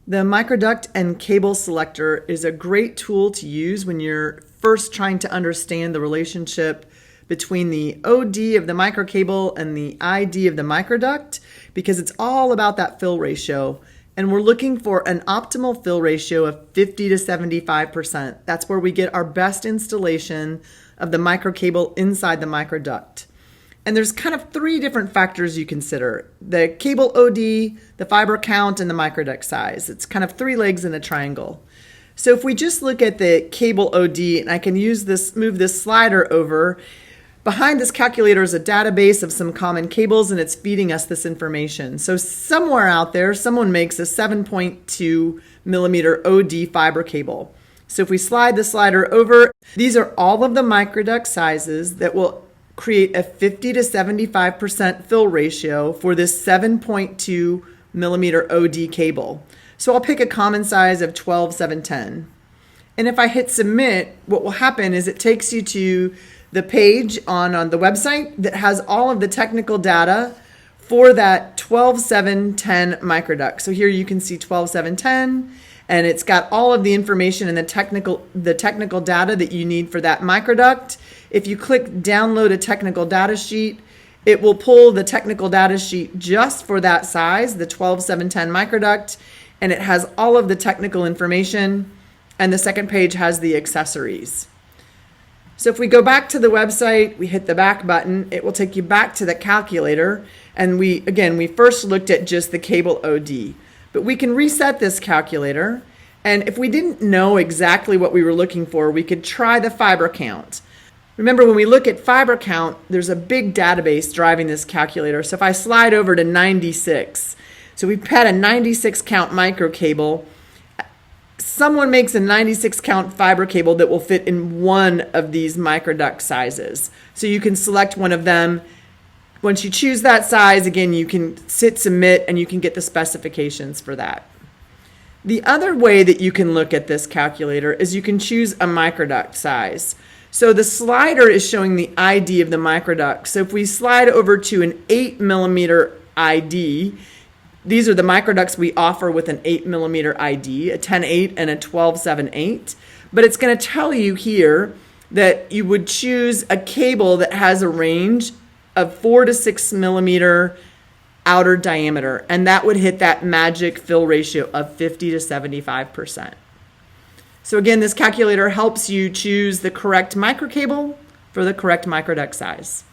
The MicroDuct and cable selector is a great tool to use when you're first trying to understand the relationship between the OD of the microcable and the ID of the microduct, because it's all about that fill ratio. And we're looking for an optimal fill ratio of 50 to 75%. That's where we get our best installation of the microcable inside the microduct. And there's kind of three different factors you consider: the cable OD, the fiber count, and the microduct size. It's kind of three legs in a triangle. So if we just look at the cable OD, and I can move this slider over, behind this calculator is a database of some common cables, and it's feeding us this information. So somewhere out there, someone makes a 7.2 millimeter OD fiber cable. So if we slide the slider over, these are all of the microduct sizes that will create a 50 to 75% fill ratio for this 7.2 millimeter OD cable. So I'll pick a common size of 12/710. And if I hit submit, what will happen is it takes you to the page on the website that has all of the technical data for that 12/710 microduct. So here you can see 12/710, and it's got all of the information and the technical data that you need for that microduct. If you click download a technical data sheet, it will pull the technical data sheet just for that size, the 12/710 microduct, and it has all of the technical information, and the second page has the accessories. So if we go back to the website, we hit the back button, it will take you back to the calculator, and we first looked at just the cable OD. But we can reset this calculator, and if we didn't know exactly what we were looking for, we could try the fiber count. Remember, when we look at fiber count, there's a big database driving this calculator. So if I slide over to 96, so we've had a 96 count micro cable. Someone makes a 96 count fiber cable that will fit in one of these microduct sizes. So you can select one of them. Once you choose that size, again, you can hit submit and you can get the specifications for that. The other way that you can look at this calculator is you can choose a microduct size. So the slider is showing the ID of the microduct. So if we slide over to an 8 millimeter ID, these are the microducts we offer with an 8 millimeter ID, a 10/8 and a 12/7/8. But it's going to tell you here that you would choose a cable that has a range of 4 to 6 millimeter outer diameter, and that would hit that magic fill ratio of 50 to 75%. So again, this calculator helps you choose the correct microcable for the correct microduct size.